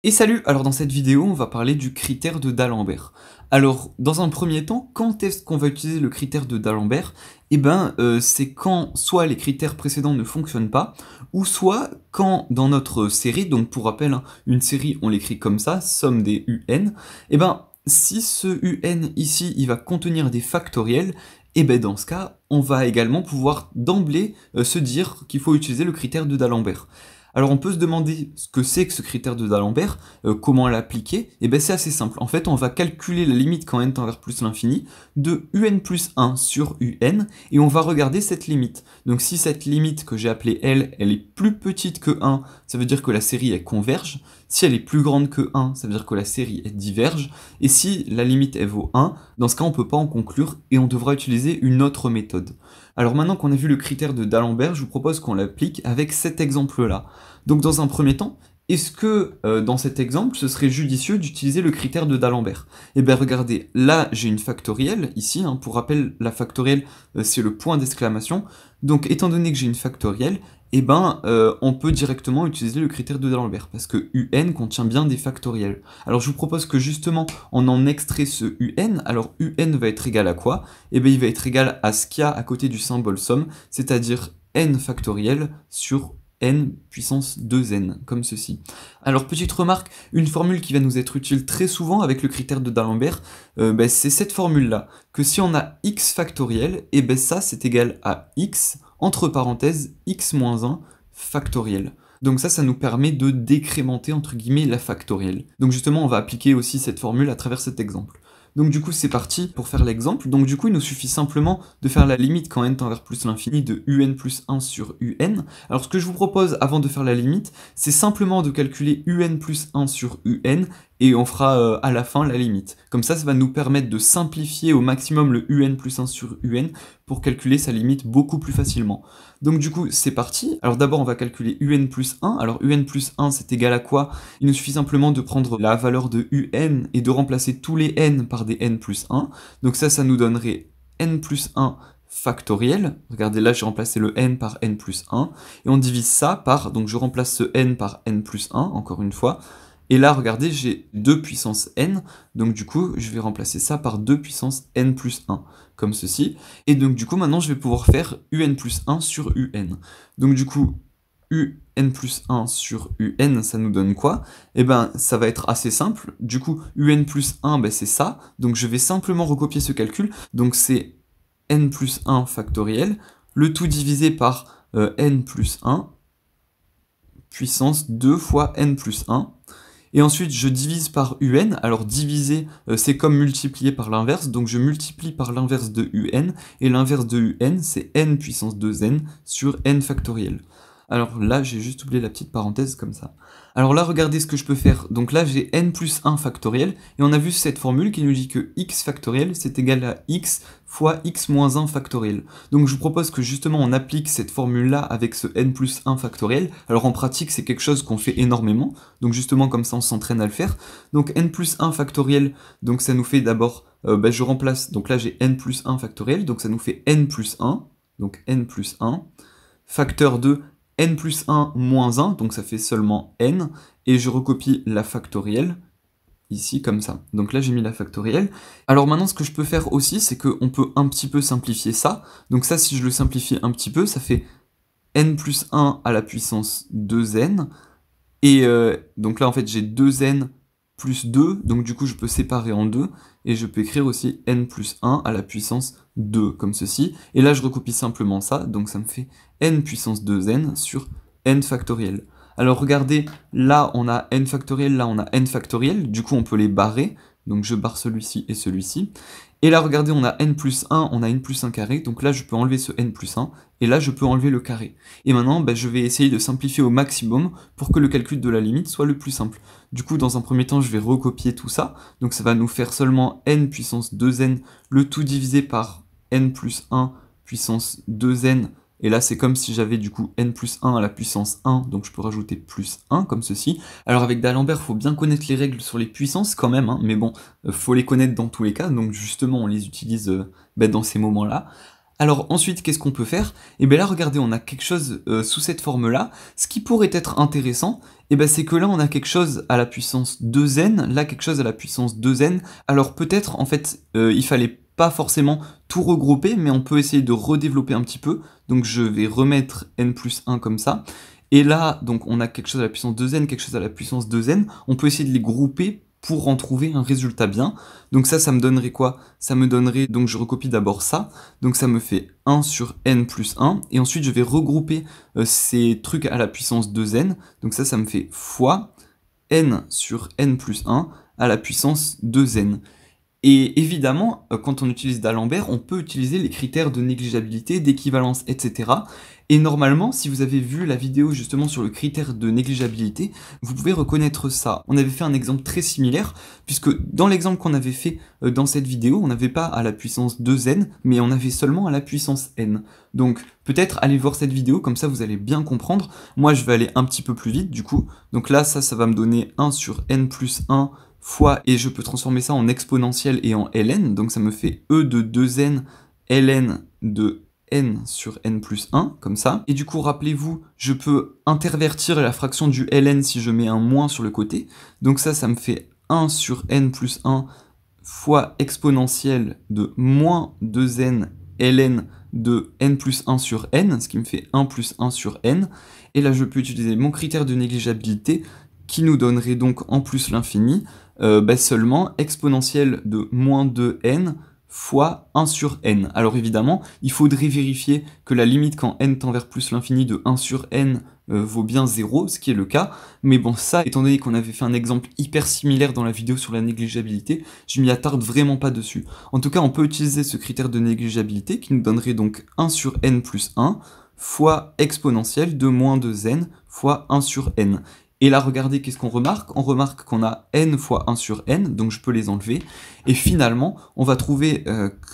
Et salut! Alors dans cette vidéo, on va parler du critère de D'Alembert. Alors, dans un premier temps, quand est-ce qu'on va utiliser le critère de D'Alembert? C'est quand soit les critères précédents ne fonctionnent pas, ou soit quand dans notre série, donc pour rappel, hein, une série on l'écrit comme ça, somme des UN, si ce UN ici, il va contenir des factoriels, dans ce cas, on va également pouvoir d'emblée se dire qu'il faut utiliser le critère de D'Alembert. Alors on peut se demander ce que c'est que ce critère de D'Alembert, comment l'appliquer. C'est assez simple. En fait, on va calculer la limite quand n tend vers plus l'infini de un plus 1 sur un, et on va regarder cette limite. Donc si cette limite que j'ai appelée L, elle est plus petite que 1, ça veut dire que la série elle converge. Si elle est plus grande que 1, ça veut dire que la série elle diverge. Et si la limite elle vaut 1, dans ce cas on peut pas en conclure et on devra utiliser une autre méthode. Alors maintenant qu'on a vu le critère de D'Alembert, je vous propose qu'on l'applique avec cet exemple-là. Donc dans un premier temps, est-ce que dans cet exemple, ce serait judicieux d'utiliser le critère de D'Alembert? Regardez, là j'ai une factorielle, ici, hein, pour rappel, la factorielle c'est le point d'exclamation. Donc étant donné que j'ai une factorielle, on peut directement utiliser le critère de D'Alembert, parce que UN contient bien des factoriels. Alors je vous propose que justement, on en extrait ce UN, alors UN va être égal à quoi? Il va être égal à ce qu'il y a à côté du symbole somme, c'est-à-dire n factoriel sur n puissance 2n, comme ceci. Alors petite remarque, une formule qui va nous être utile très souvent avec le critère de D'Alembert, c'est cette formule-là, que si on a x factoriel, ça c'est égal à x, entre parenthèses, x moins 1 factoriel. Donc ça nous permet de décrémenter entre guillemets la factorielle. Donc justement, on va appliquer aussi cette formule à travers cet exemple. Donc du coup c'est parti pour faire l'exemple. Donc du coup il nous suffit simplement de faire la limite quand n tend vers plus l'infini de un plus 1 sur un. Alors ce que je vous propose avant de faire la limite, c'est simplement de calculer un plus 1 sur un et on fera à la fin la limite. Comme ça va nous permettre de simplifier au maximum le un plus 1 sur un pour calculer sa limite beaucoup plus facilement. Donc du coup c'est parti. Alors d'abord on va calculer un plus 1. Alors un plus 1 c'est égal à quoi? Il nous suffit simplement de prendre la valeur de un et de remplacer tous les n par des n plus 1. Donc ça nous donnerait n plus 1 factoriel. Regardez là j'ai remplacé le n par n plus 1. Et on divise ça par, donc je remplace ce n par n plus 1 encore une fois. Et là, regardez, j'ai 2 puissance n, donc du coup, je vais remplacer ça par 2 puissance n plus 1, comme ceci. Et donc du coup, maintenant, je vais pouvoir faire un plus 1 sur un. Donc du coup, un plus 1 sur un, ça nous donne quoi? Ça va être assez simple. Du coup, un plus 1, c'est ça. Donc je vais simplement recopier ce calcul. Donc c'est n plus 1 factoriel, le tout divisé par n plus 1, puissance 2 fois n plus 1. Et ensuite, je divise par un. Alors, diviser, c'est comme multiplier par l'inverse. Donc, je multiplie par l'inverse de un. Et l'inverse de un, c'est n puissance 2n sur n factoriel. Alors là, j'ai juste oublié la petite parenthèse comme ça. Alors là, regardez ce que je peux faire. Donc là, j'ai n plus 1 factoriel, et on a vu cette formule qui nous dit que x factoriel, c'est égal à x fois x moins 1 factoriel. Donc je vous propose que justement on applique cette formule-là avec ce n plus 1 factoriel. Alors en pratique, c'est quelque chose qu'on fait énormément, donc justement comme ça on s'entraîne à le faire. Donc n plus 1 factoriel, donc ça nous fait d'abord, je remplace, donc là j'ai n plus 1 factoriel, donc ça nous fait n plus 1, donc n plus 1, facteur de n plus 1 moins 1, donc ça fait seulement n, et je recopie la factorielle, ici comme ça. Donc là j'ai mis la factorielle. Alors maintenant ce que je peux faire aussi, c'est qu'on peut un petit peu simplifier ça. Donc ça, si je le simplifie un petit peu, ça fait n plus 1 à la puissance 2n, et donc là en fait j'ai 2n plus 2, donc du coup je peux séparer en deux, et je peux écrire aussi n plus 1 à la puissance 2, comme ceci, et là je recopie simplement ça, donc ça me fait n puissance 2n sur n factoriel. Alors regardez, là on a n factoriel, là on a n factoriel, du coup on peut les barrer, donc je barre celui-ci et celui-ci, et là regardez, on a n plus 1, on a n plus 1 carré, donc là je peux enlever ce n plus 1, et là je peux enlever le carré. Et maintenant je vais essayer de simplifier au maximum pour que le calcul de la limite soit le plus simple. Du coup dans un premier temps je vais recopier tout ça, donc ça va nous faire seulement n puissance 2n, le tout divisé par n plus 1 puissance 2n, et là c'est comme si j'avais du coup n plus 1 à la puissance 1, donc je peux rajouter plus 1 comme ceci. Alors avec D'Alembert, faut bien connaître les règles sur les puissances quand même, hein, mais bon, faut les connaître dans tous les cas, donc justement on les utilise dans ces moments-là. Alors ensuite, qu'est-ce qu'on peut faire? Et bien là, regardez, on a quelque chose sous cette forme-là. Ce qui pourrait être intéressant, et ben c'est que là, on a quelque chose à la puissance 2n, là, quelque chose à la puissance 2n. Alors peut-être, en fait, il fallait pas forcément tout regrouper, mais on peut essayer de redévelopper un petit peu. Donc je vais remettre n plus 1 comme ça. Et là, donc on a quelque chose à la puissance 2n, quelque chose à la puissance 2n. On peut essayer de les grouper pour en trouver un résultat bien. Donc ça me donnerait quoi? Ça me donnerait, donc je recopie d'abord ça, donc ça me fait 1 sur n plus 1, et ensuite je vais regrouper ces trucs à la puissance 2n, donc ça me fait fois n sur n plus 1 à la puissance 2n. Et évidemment, quand on utilise d'Alembert, on peut utiliser les critères de négligeabilité, d'équivalence, etc. Et normalement, si vous avez vu la vidéo justement sur le critère de négligeabilité, vous pouvez reconnaître ça. On avait fait un exemple très similaire, puisque dans l'exemple qu'on avait fait dans cette vidéo, on n'avait pas à la puissance 2n, mais on avait seulement à la puissance n. Donc peut-être allez voir cette vidéo, comme ça vous allez bien comprendre. Moi je vais aller un petit peu plus vite du coup. Donc là, ça va me donner 1 sur n plus 1 fois, et je peux transformer ça en exponentielle et en ln, donc ça me fait e de 2n ln de n sur n plus 1, comme ça. Et du coup, rappelez-vous, je peux intervertir la fraction du ln si je mets un moins sur le côté, donc ça me fait 1 sur n plus 1 fois exponentielle de moins 2n ln de n plus 1 sur n, ce qui me fait 1 plus 1 sur n, et là je peux utiliser mon critère de négligeabilité, qui nous donnerait donc en plus l'infini, seulement exponentielle de moins 2n fois 1 sur n. Alors évidemment, il faudrait vérifier que la limite quand n tend vers plus l'infini de 1 sur n vaut bien 0, ce qui est le cas, mais bon ça, étant donné qu'on avait fait un exemple hyper similaire dans la vidéo sur la négligeabilité, je m'y attarde vraiment pas dessus. En tout cas, on peut utiliser ce critère de négligeabilité qui nous donnerait donc 1 sur n plus 1 fois exponentielle de moins 2n fois 1 sur n. Et là, regardez, qu'est-ce qu'on remarque? On remarque qu'on a n fois 1 sur n, donc je peux les enlever. Et finalement, on va trouver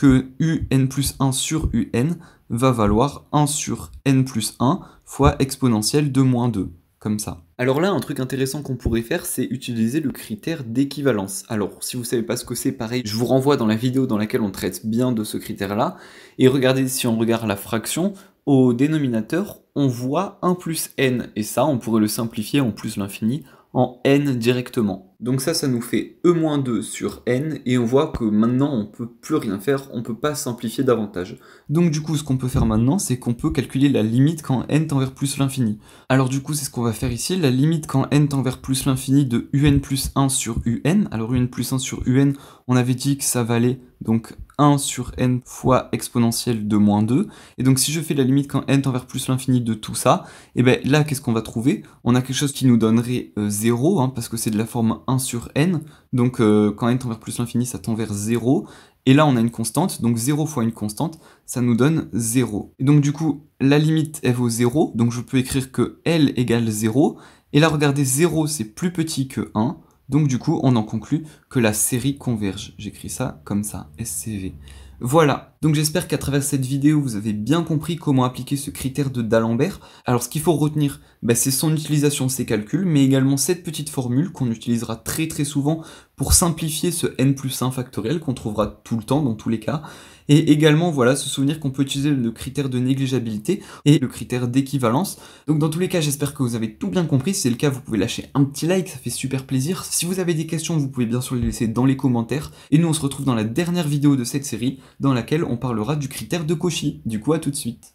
que un plus 1 sur un va valoir 1 sur n plus 1 fois exponentielle de moins 2, comme ça. Alors là, un truc intéressant qu'on pourrait faire, c'est utiliser le critère d'équivalence. Alors, si vous savez pas ce que c'est, pareil, je vous renvoie dans la vidéo dans laquelle on traite bien de ce critère-là. Et regardez, si on regarde la fraction, au dénominateur, on voit 1 plus n, et ça, on pourrait le simplifier en plus l'infini, en n directement. Donc ça nous fait e-2 sur n, et on voit que maintenant, on peut plus rien faire, on peut pas simplifier davantage. Donc du coup, ce qu'on peut faire maintenant, c'est qu'on peut calculer la limite quand n tend vers plus l'infini. Alors du coup, c'est ce qu'on va faire ici, la limite quand n tend vers plus l'infini de un plus 1 sur un. Alors un plus 1 sur un, on avait dit que ça valait donc 1 sur n fois exponentielle de moins 2. Et donc si je fais la limite quand n tend vers plus l'infini de tout ça, et bien là, qu'est-ce qu'on va trouver? On a quelque chose qui nous donnerait 0, hein, parce que c'est de la forme 1 sur n. Donc quand n tend vers plus l'infini, ça tend vers 0. Et là, on a une constante, donc 0 fois une constante, ça nous donne 0. Et donc du coup, la limite, elle vaut 0, donc je peux écrire que L égale 0. Et là, regardez, 0, c'est plus petit que 1. Donc du coup, on en conclut que la série converge. J'écris ça comme ça, SCV. Voilà, donc j'espère qu'à travers cette vidéo, vous avez bien compris comment appliquer ce critère de d'Alembert. Alors ce qu'il faut retenir, c'est son utilisation, ses calculs, mais également cette petite formule qu'on utilisera très très souvent pour simplifier ce n plus 1 factoriel qu'on trouvera tout le temps dans tous les cas. Et également, voilà, se souvenir qu'on peut utiliser le critère de négligeabilité et le critère d'équivalence. Donc dans tous les cas, j'espère que vous avez tout bien compris. Si c'est le cas, vous pouvez lâcher un petit like, ça fait super plaisir. Si vous avez des questions, vous pouvez bien sûr les laisser dans les commentaires. Et nous, on se retrouve dans la dernière vidéo de cette série, dans laquelle on parlera du critère de Cauchy. Du coup, à tout de suite.